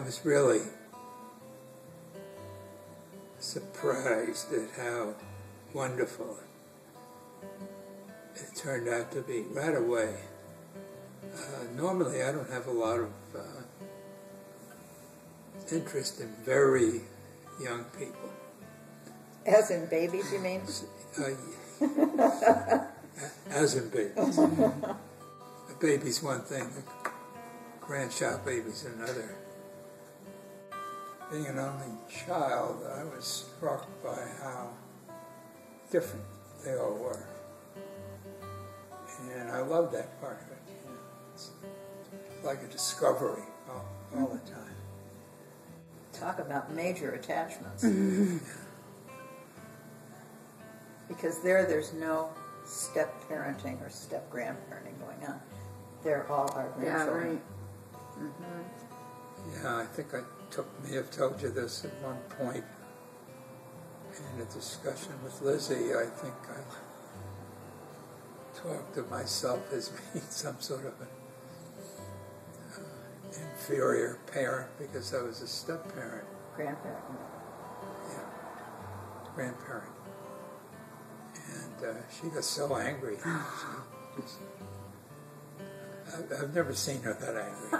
was really surprised at how wonderful it turned out to be right away. Normally, I don't have a lot of interest in very young people. As in babies, you mean? As in babies. A baby's one thing, a grandchild baby's another. Being an only child, I was struck by how different they all were. And I loved that part of it. You know, it's like a discovery all the time. Talk about major attachments. Because there's no step-parenting or step-grandparenting going on. They're all our grandchildren. Yeah, right. Mm-hmm. Yeah, I think I may have told you this at one point in a discussion with Lizzie. I think I talked of myself as being some sort of an inferior parent because I was a step-parent. Grandparent. Yeah, grandparent. And she got so angry. I've never seen her that angry.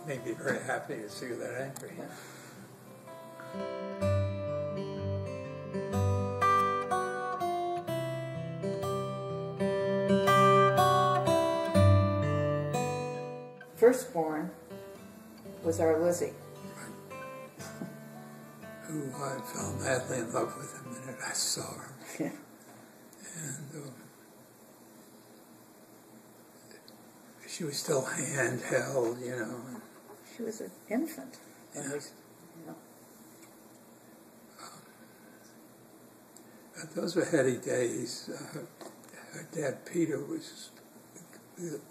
Made me very happy to see her that angry. Firstborn was our Lizzie. Who I fell madly in love with the minute I saw her. Yeah. And she was still handheld, you know. She was an infant. Yeah. Those were heady days. Her dad, Peter, was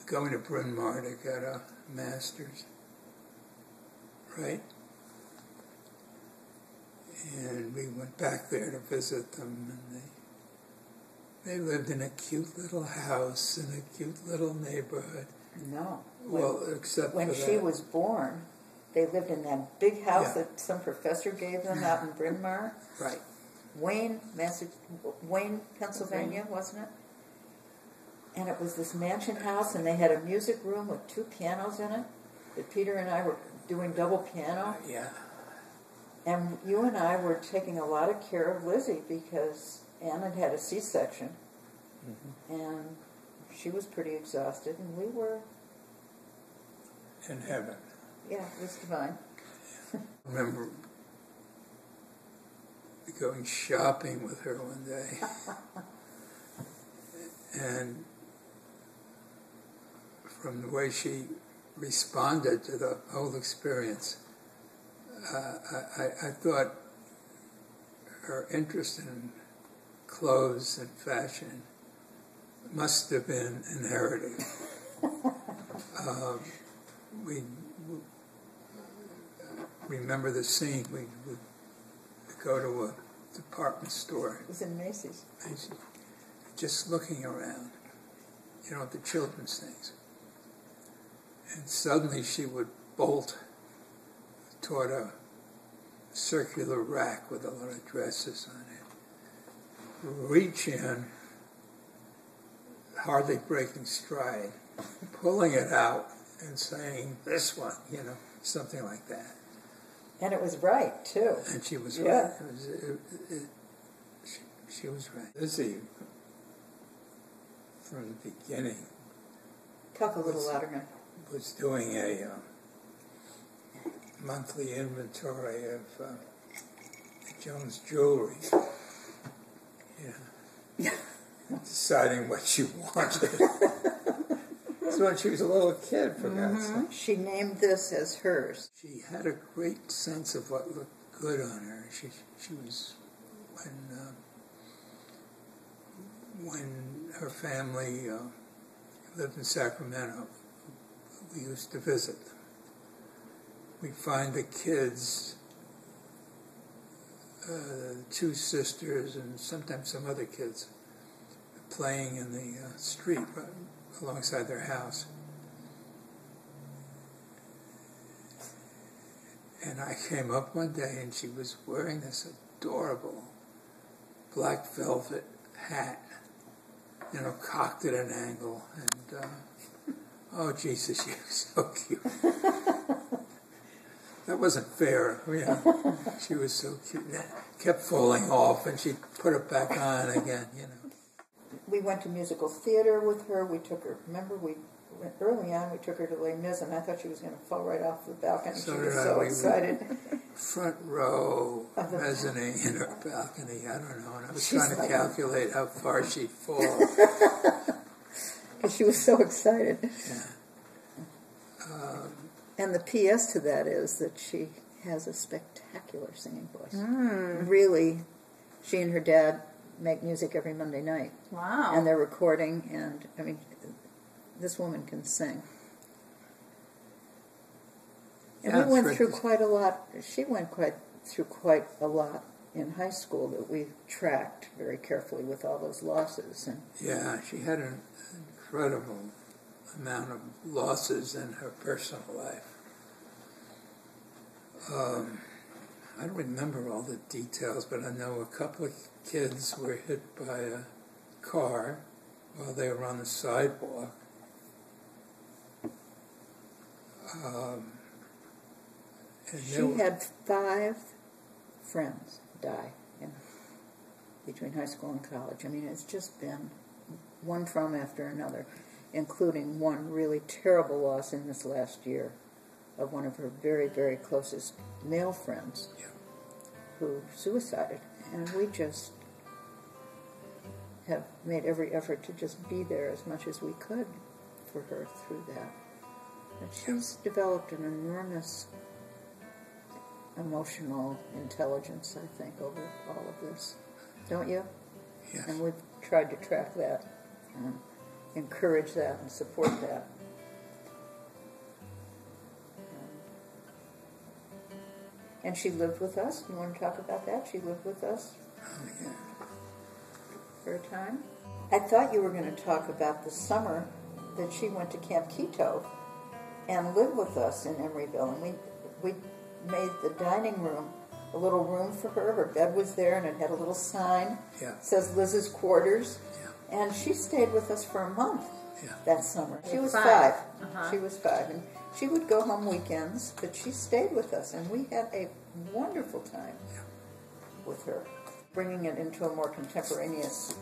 going to Bryn Mawr to get a master's, right? And we went back there to visit them, and they lived in a cute little house in a cute little neighborhood. No. Well, except when for she that. was born, they lived in that big house Yeah. that some professor gave them out in Bryn Mawr. Right. Wayne, Pennsylvania, wasn't it? And it was this mansion house, and they had a music room with 2 pianos in it. That Peter and I were doing double piano. Yeah. And you and I were taking a lot of care of Lizzie because Ann had had a C-section, and she was pretty exhausted, and we were... In heaven. Yeah, it was divine. I remember going shopping with her one day, and from the way she responded to the whole experience, I thought her interest in clothes and fashion must have been inherited. We remember the scene. We would go to a department store. It was in Macy's. Just looking around, you know, the children's things. And suddenly she would bolt toward a circular rack with a lot of dresses on it, reach in, hardly breaking stride, pulling it out and saying, "This one," you know, something like that. And it was right, too. And she was Yeah. right. She was right. Lizzie, from the beginning, Talk a little louder now. was doing a monthly inventory of Jones jewelry. Yeah. Deciding what she wanted. That's when she was a little kid, for God's sake. She named this as hers. She had a great sense of what looked good on her. She was, when her family lived in Sacramento, we used to visit them. We'd find the kids, 2 sisters and sometimes some other kids, playing in the street alongside their house. And I came up one day and she was wearing this adorable black velvet hat, you know, cocked at an angle. And, oh, Jesus, she was so cute. That wasn't fair. She was so cute. And it kept falling off, and she'd put it back on again, you know. We went to musical theater with her. We took her, remember, early on, we took her to Les Mis, and I thought she was going to fall right off the balcony. So she was did so I. excited. Front row, mezzanine in her balcony, I don't know. And I was She's trying to calculate how far she'd fall. Because she was so excited. Yeah. And the P.S. to that is that she has a spectacular singing voice. Really, she and her dad make music every Monday night. Wow. And they're recording, and, I mean, this woman can sing. And Yeah, we went it's through great. quite a lot. She went through quite a lot in high school that we tracked very carefully with all those losses. And Yeah, she had an incredible amount of losses in her personal life. I don't remember all the details, but I know a couple of kids were hit by a car while they were on the sidewalk. And she had 5 friends die between high school and college. I mean, it's just been one trauma after another, including one really terrible loss in this last year of one of her very, very closest male friends who suicided. And we just have made every effort to just be there as much as we could for her through that. But she's developed an enormous emotional intelligence, I think, over all of this. Don't you? Yes. And we've tried to track that and encourage that and support that. And she lived with us. You want to talk about that? She lived with us Oh, yeah. for a time. I thought you were going to talk about the summer that she went to Camp Keto and lived with us in Emeryville. And we made the dining room a little room for her. Her bed was there, and it had a little sign. Yeah. It says Liz's quarters. Yeah. And she stayed with us for a month that summer. She was 5. 5. Uh-huh. She was 5. And she would go home weekends, but she stayed with us, and we had a wonderful time with her, bringing it into a more contemporaneous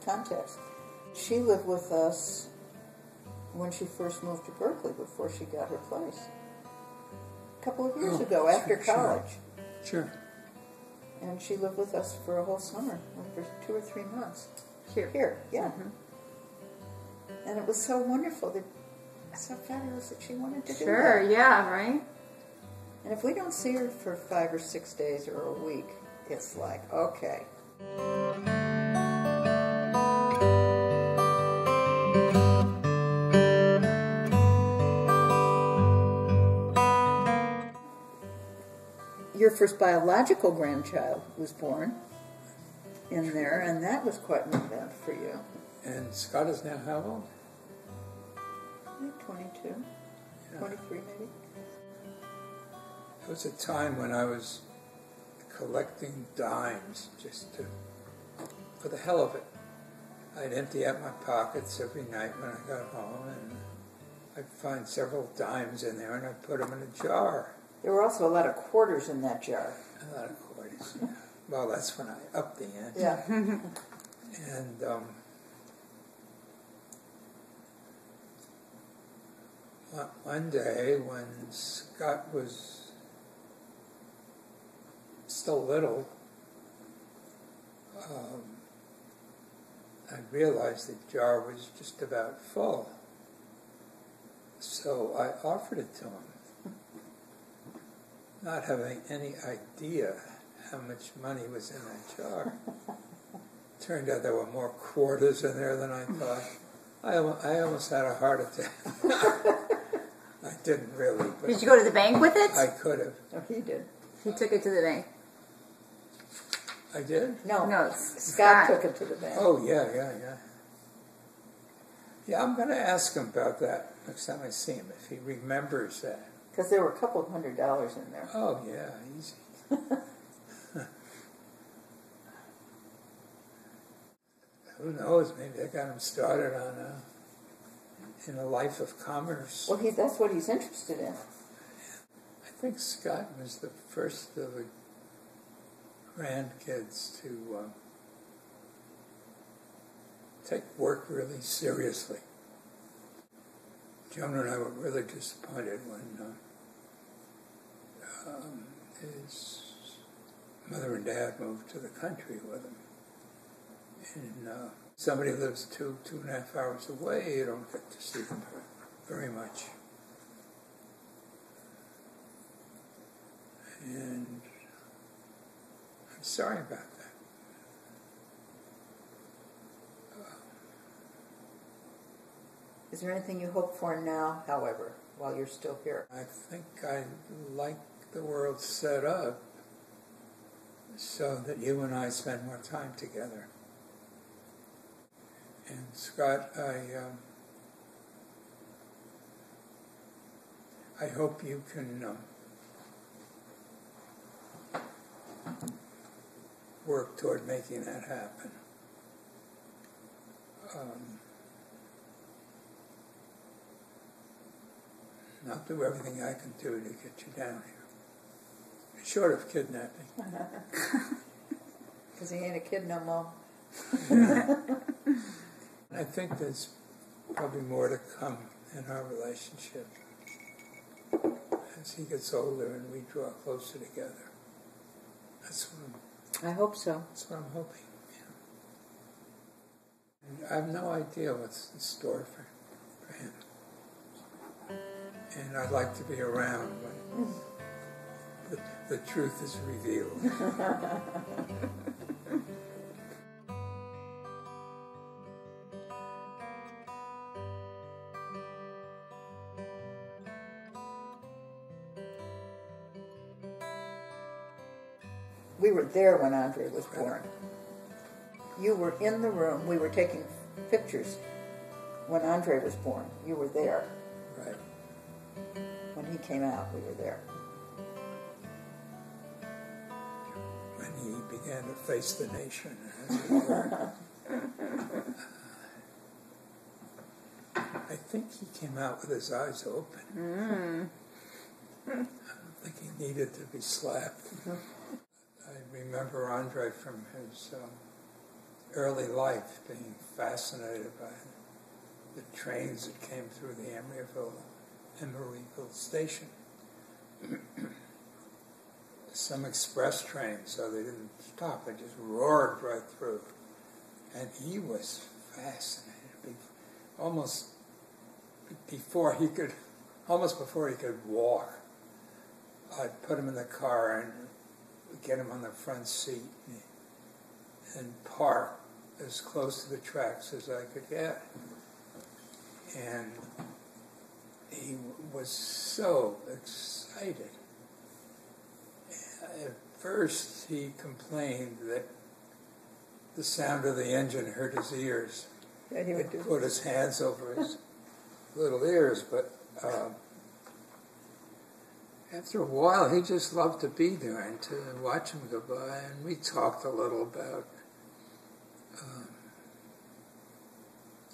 context. She lived with us when she first moved to Berkeley, before she got her place. A couple of years ago, after college. Sure. And she lived with us for a whole summer, for 2 or 3 months. Here. Yeah. Mm-hmm. And it was so wonderful, so fabulous that she wanted to do that. Sure, yeah, right? And if we don't see her for 5 or 6 days or a week, it's like, okay. Your first biological grandchild was born in there, and that was quite an event for you. And Scott is now how old? Maybe 22, 23 maybe. There was a time when I was collecting dimes just for the hell of it. I'd empty out my pockets every night when I got home, and I'd find several dimes in there, and I'd put them in a jar. There were also a lot of quarters in that jar. A lot of quarters. Yeah. Well, that's when I upped the ante. Yeah. And one day when Scott was still little, I realized the jar was just about full. So I offered it to him, not having any idea how much money was in that jar. Turned out there were more quarters in there than I thought. I almost had a heart attack. I didn't really. But Did you go to the bank with it? I could have. Oh, he did. He took it to the bank. I did? No, No, Scott took it to the bank. Oh, yeah. Yeah, I'm going to ask him about that next time I see him, if he remembers that. Because there were a couple of $100 in there. Oh, yeah, easy. Who knows? Maybe I got him started on in a life of commerce. Well, that's what he's interested in. I think Scott was the first of the grandkids to take work really seriously. Jonah and I were really disappointed when his mother and dad moved to the country with him. And somebody lives 2.5 hours away, you don't get to see them very much. And I'm sorry about that. Is there anything you hope for now, however, while you're still here? I think I like the world set up so that you and I spend more time together. And Scott, I hope you can work toward making that happen. I'll do everything I can do to get you down here. Short of kidnapping. Because he ain't a kid no more. I think there's probably more to come in our relationship as he gets older and we draw closer together. That's what I hope so. That's what I'm hoping. Yeah. And I have no idea what's in store for him. And I'd like to be around when the truth is revealed. We were there when Andre was born. You were in the room. We were taking pictures when Andre was born. You were there. Right. When he came out, we were there. When he began to face the nation, as it were. I think he came out with his eyes open. I don't think he needed to be slapped. I remember Andre from his early life being fascinated by the trains that came through the Emeryville station. Some express trains, so they didn't stop. They just roared right through. And he was fascinated. Almost before he could walk, I'd put him in the car and get him on the front seat and park as close to the tracks as I could get. And he was so excited. At first he complained that the sound of the engine hurt his ears. Yeah, he would put his hands over his little ears, but after a while he just loved to be there and to watch him go by. And we talked a little about,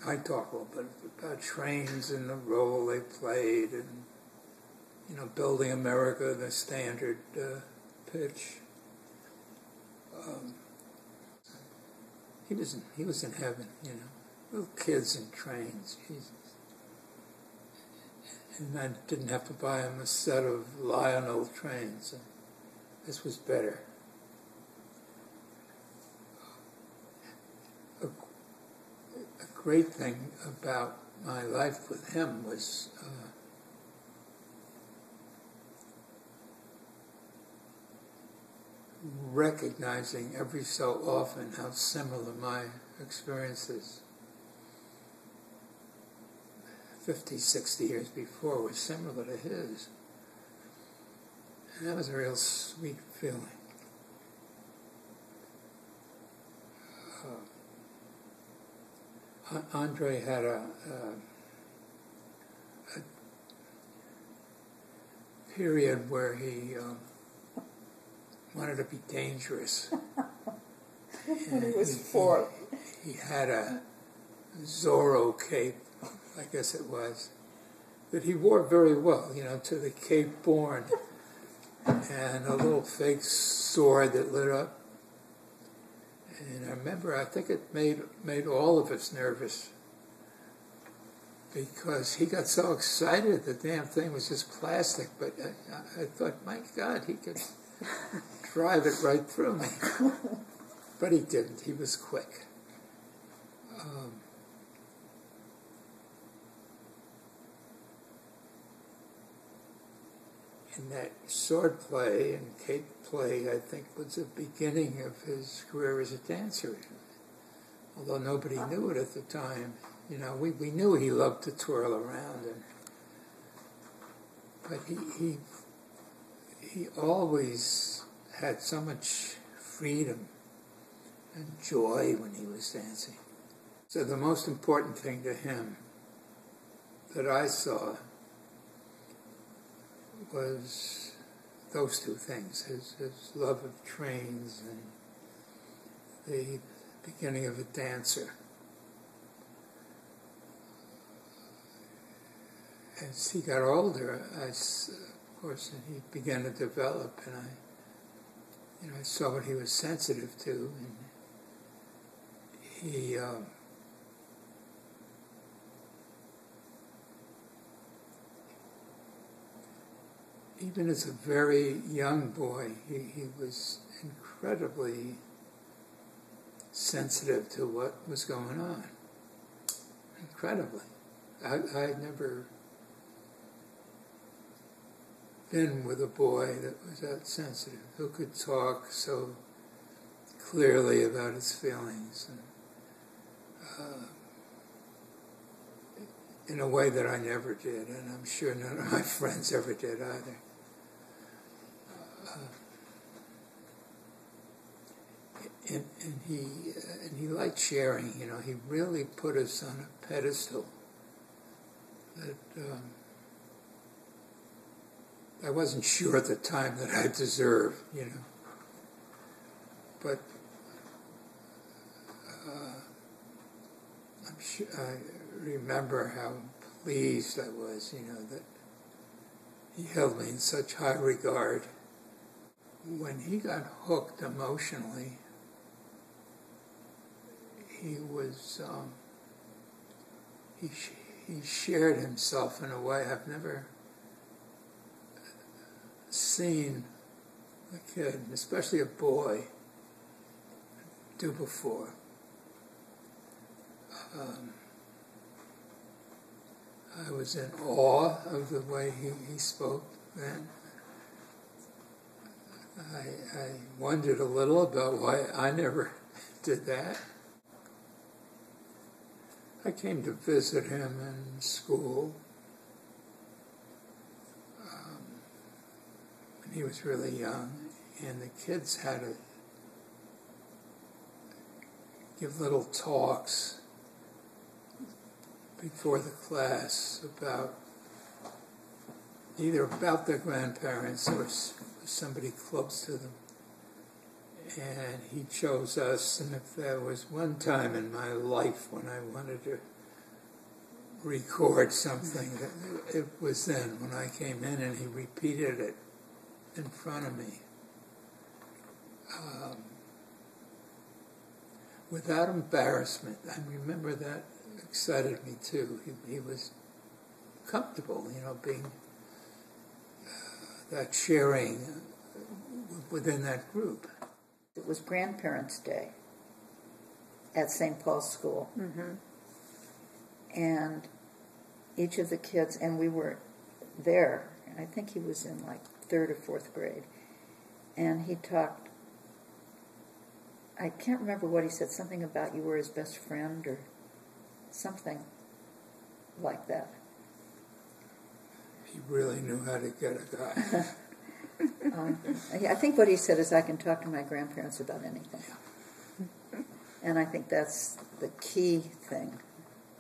I talked a little bit about trains and the role they played, and building America, the standard pitch. He was in heaven, little kids and trains, Jesus. And I didn't have to buy him a set of Lionel trains. This was better. A great thing about my life with him was recognizing every so often how similar my experiences 50, 60 years before were similar to his. And that was a real sweet feeling. Andre had a period where he wanted to be dangerous. When he was 4. He had a Zorro cape, I guess it was, that he wore very well, to the Cape Born, and a little fake sword that lit up. And I remember, I think it made all of us nervous, because he got so excited the damn thing was just plastic, but I thought, my God, he could drive it right through me. But he didn't. He was quick. And that sword play and cape play, I think, was the beginning of his career as a dancer. Although nobody knew it at the time. We knew he loved to twirl around, but he always had so much freedom and joy when he was dancing. So the most important thing to him that I saw was those two things, his love of trains and the beginning of a dancer. As he got older, of course, he began to develop, and I saw what he was sensitive to, and he even as a very young boy, he was incredibly sensitive to what was going on. Incredibly. I'd never been with a boy that was that sensitive, who could talk so clearly about his feelings, and in a way that I never did, and I'm sure none of my friends ever did either. And he liked sharing. He really put us on a pedestal that I wasn't sure at the time that I deserved, But I'm sure I remember how pleased I was, that he held me in such high regard. When he got hooked emotionally, he was he shared himself in a way I've never seen a kid, especially a boy, do before. I was in awe of the way he spoke then. I wondered a little about why I never did that. I came to visit him in school when he was really young, and the kids had to give little talks before the class either about their grandparents or somebody close to them. And he chose us, and if there was one time in my life when I wanted to record something, it was then, when I came in and he repeated it in front of me. Without embarrassment. I remember that excited me too. He was comfortable, being that sharing within that group. It was Grandparents' Day at St. Paul's School. Mm-hmm. And each of the kids, and we were there, I think he was in like 3rd or 4th grade, and he talked, I can't remember what he said, something about you were his best friend or something like that. He really knew how to get a guy. I think what he said is, I can talk to my grandparents about anything. And I think that's the key thing.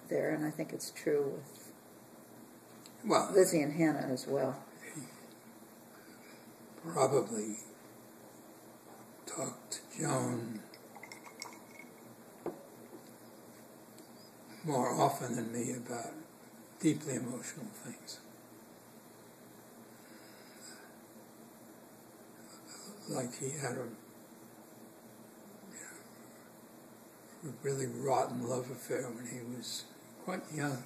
there, and I think it's true with Well, Lizzie and Hannah as well. probably talked to Joan more often than me about deeply emotional things. Like he had a really rotten love affair when he was quite young.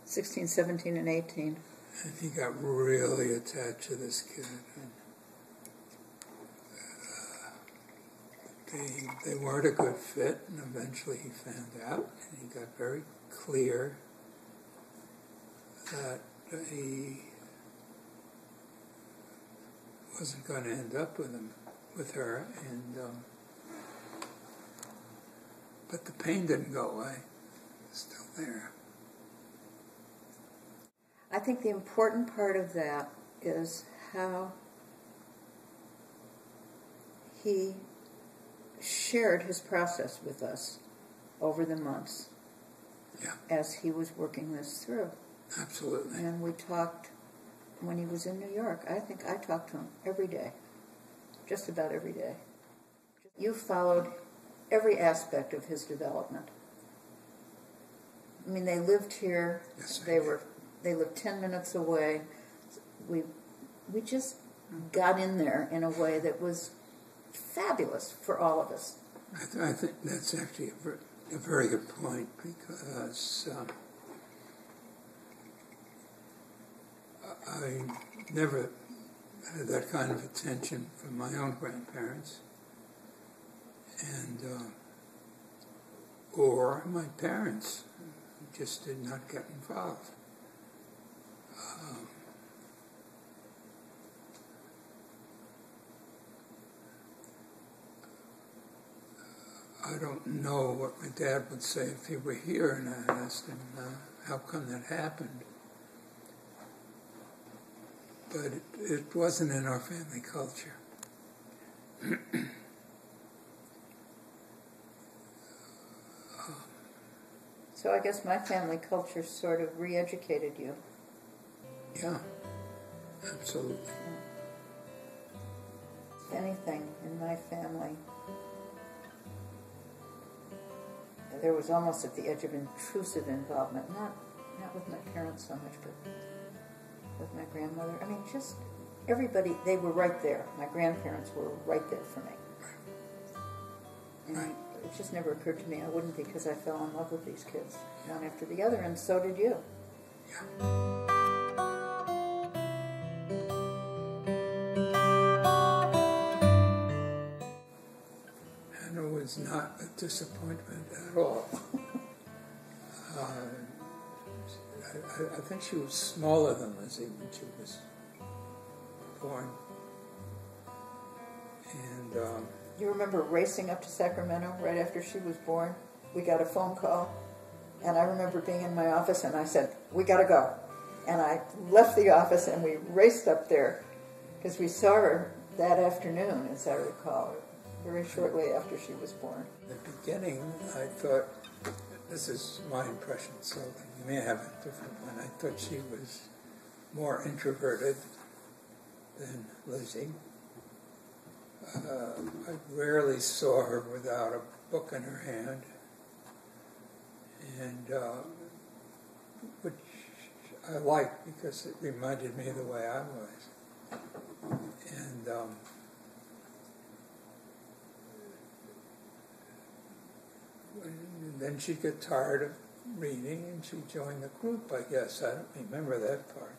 16, 17, and 18. And he got really attached to this kid. And, they weren't a good fit, and eventually he found out, and he got very clear that he wasn't going to end up with her, and but the pain didn't go away. It's still there. I think the important part of that is how he shared his process with us over the months as he was working this through. Absolutely. And we talked when he was in New York. I think I talked to him every day, just about every day. You followed every aspect of his development. I mean, they lived here. Yes, They lived 10 minutes away. We just got in there in a way that was fabulous for all of us. I think that's actually a very good point, because I never had that kind of attention from my own grandparents, and or my parents, who just did not get involved. I don't know what my dad would say if he were here and I asked him how come that happened. But it wasn't in our family culture. So I guess my family culture sort of re-educated you. Yeah, absolutely. If anything, in my family, there was almost at the edge of intrusive involvement, not with my parents so much, but with my grandmother. I mean, just everybody, they were right there. My grandparents were right there for me. And it just never occurred to me I wouldn't, because I fell in love with these kids, one after the other, and so did you. Yeah. Hannah was not a disappointment at all. I think she was smaller than Lizzie when she was born. And you remember racing up to Sacramento right after she was born? We got a phone call, and I remember being in my office, and I said, "We got to go." And I left the office, and we raced up there, because we saw her that afternoon, as I recall, very shortly after she was born. in the beginning, I thought, this is my impression, so you may have a different one. I thought she was more introverted than Lizzie. I rarely saw her without a book in her hand, and which I liked because it reminded me of the way I was. And then she'd get tired of reading, and she'd join the group, I guess. I don't remember that part.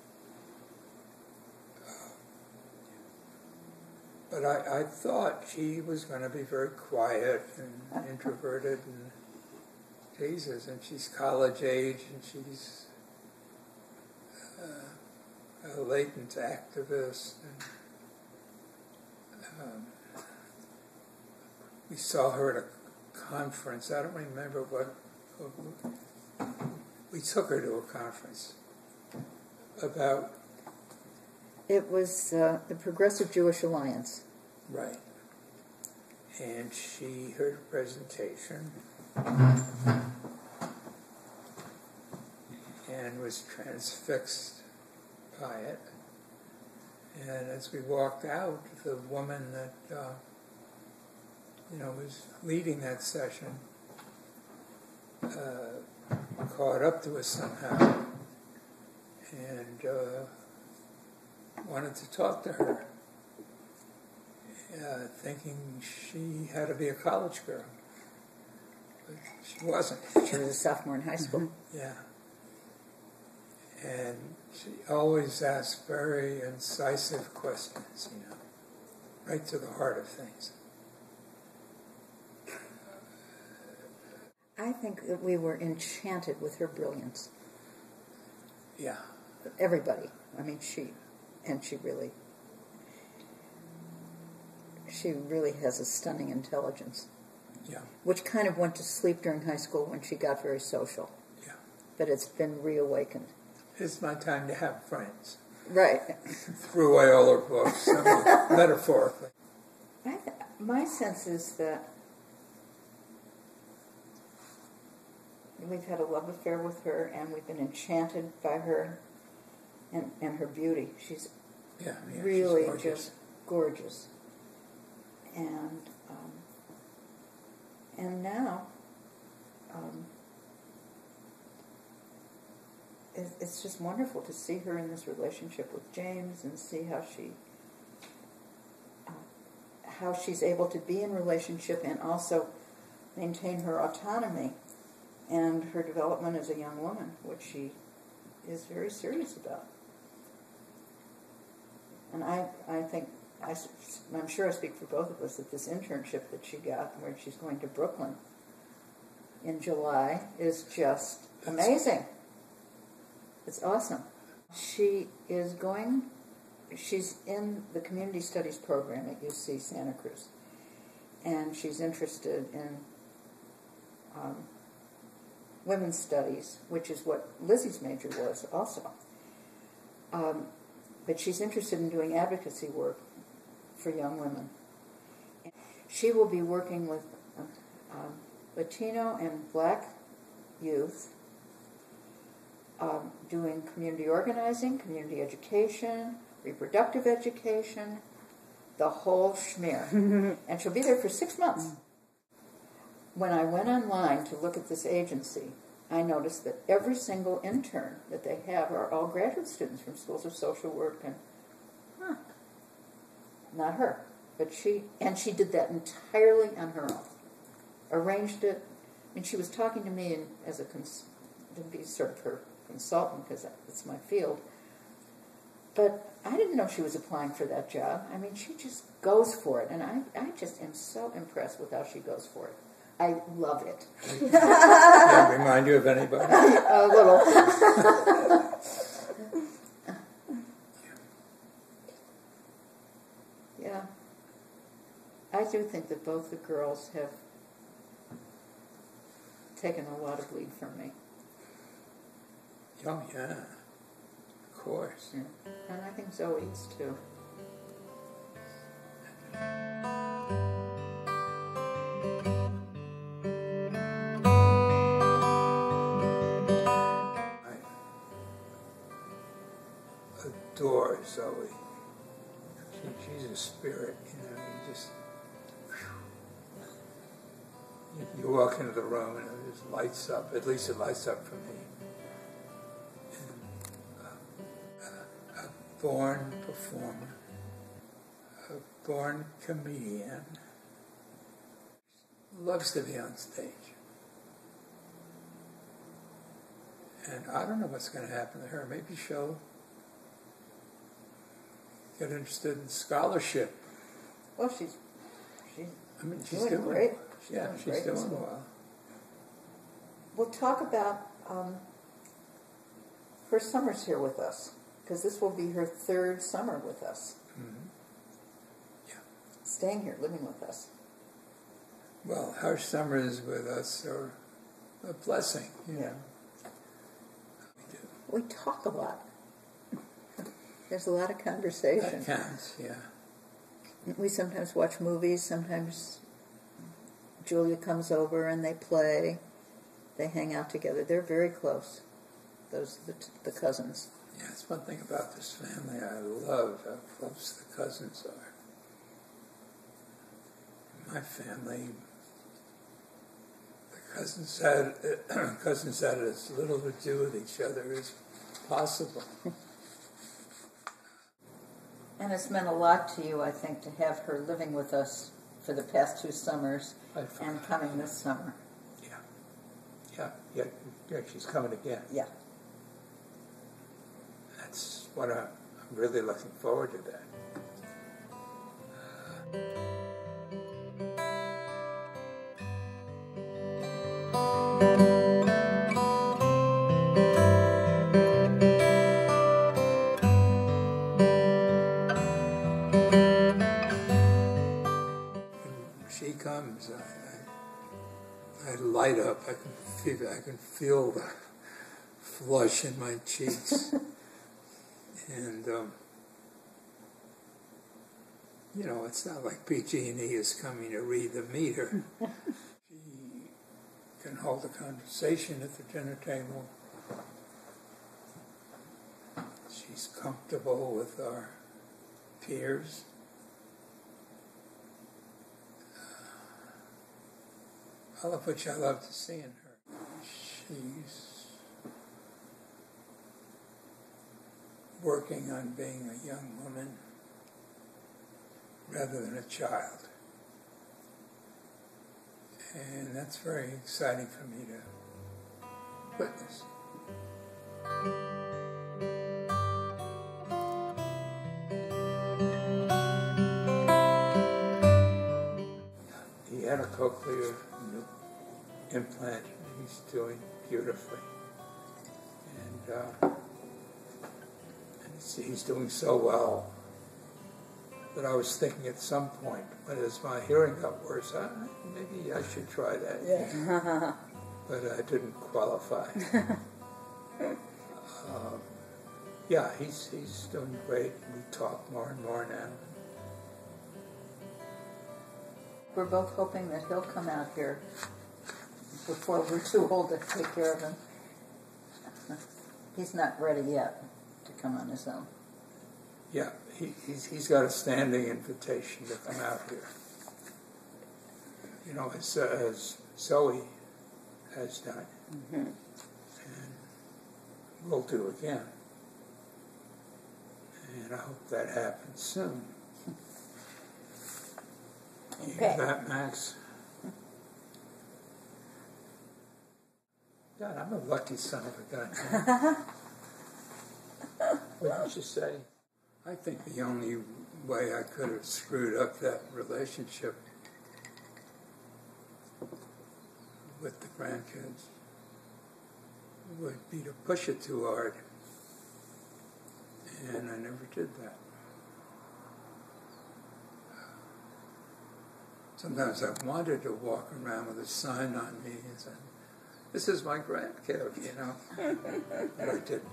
But I thought she was going to be very quiet and introverted, and Jesus, and she's college age, and she's a latent activist. And, we saw her at a conference. I don't remember what. We took her to a conference about. It was the Progressive Jewish Alliance. Right. And she heard a presentation, was transfixed by it. And as we walked out, the woman that, was leading that session caught up to us somehow and wanted to talk to her, thinking she had to be a college girl. But she wasn't. She was a sophomore in high school. Yeah. And she always asked very incisive questions, right to the heart of things. I think that we were enchanted with her brilliance. Yeah. Everybody. I mean, she really has a stunning intelligence. Yeah. Which kind of went to sleep during high school when she got very social. Yeah. But it's been reawakened. It's my time to have friends. Right. Threw away all her books, metaphorically. My sense is that we've had a love affair with her, and we've been enchanted by her and her beauty. She's really she's just gorgeous. And now, it's just wonderful to see her in this relationship with James and see how she's able to be in relationship and also maintain her autonomy and her development as a young woman, which she is very serious about. And I think, I'm sure I speak for both of us, that this internship that she got, where she's going to Brooklyn in July, is just amazing. It's awesome. She's in the Community Studies program at UC Santa Cruz, and she's interested in women's studies, which is what Lizzie's major was also. But she's interested in doing advocacy work for young women. She will be working with Latino and Black youth, doing community organizing, community education, reproductive education, the whole schmear. And she'll be there for 6 months. When I went online to look at this agency, I noticed that every single intern that they have are all graduate students from schools of social work, and not her, but she did that entirely on her own. Arranged it, and she was talking to me as to be sort of her consultant, because it's my field. But I didn't know she was applying for that job. I mean, she just goes for it, and I just am so impressed with how she goes for it. I love it. Does that remind you of anybody? A little. Yeah. I do think that both the girls have taken a lot of lead from me. Oh, yeah. Of course. Yeah. And I think Zoe is too. Adore Zoe. She's a spirit, you just... You walk into the room and it just lights up. At least it lights up for me. And, a born performer, a born comedian, loves to be on stage. And I don't know what's going to happen to her. Maybe she'll get interested in scholarship. Well, she's doing great. She's doing well. We'll talk about her summers here with us, because this will be her 3rd summer with us. Mm-hmm. Yeah. Staying here, living with us. Well, her summers with us are a blessing, you know. We talk a lot. There's a lot of conversation. That counts, yeah. We sometimes watch movies, sometimes Julia comes over and they play. They hang out together. They're very close. the cousins. Yeah, it's one thing about this family I love, how close the cousins are. In my family, the cousins had as little to do with each other as possible. And it's meant a lot to you, I think, to have her living with us for the past 2 summers and coming this summer. Yeah, she's coming again. Yeah. That's what I'm really looking forward to that. When she comes, I light up. I can feel the flush in my cheeks. And, you know, it's not like PG&E is coming to read the meter. She can hold a conversation at the dinner table. She's comfortable with our peers. All of which I love to see in her. She's working on being a young woman rather than a child. And that's very exciting for me to witness. He had a cochlear implant and he's doing beautifully. And he's doing so well that I was thinking at some point, but as my hearing got worse, maybe I should try that. Yeah. But I didn't qualify. Yeah, he's doing great. We talk more and more now. We're both hoping that he'll come out here before we're too old to take care of him. He's not ready yet to come on his own. Yeah, he's got a standing invitation to come out here. You know, as Zoe has done. Mm-hmm. And will do again. And I hope that happens soon. You hear that, Max? God, I'm a lucky son of a gun. What did you say? I think the only way I could have screwed up that relationship with the grandkids would be to push it too hard. And I never did that. Sometimes I wanted to walk around with a sign on me and say, "This is my grandkid," you know. But I didn't.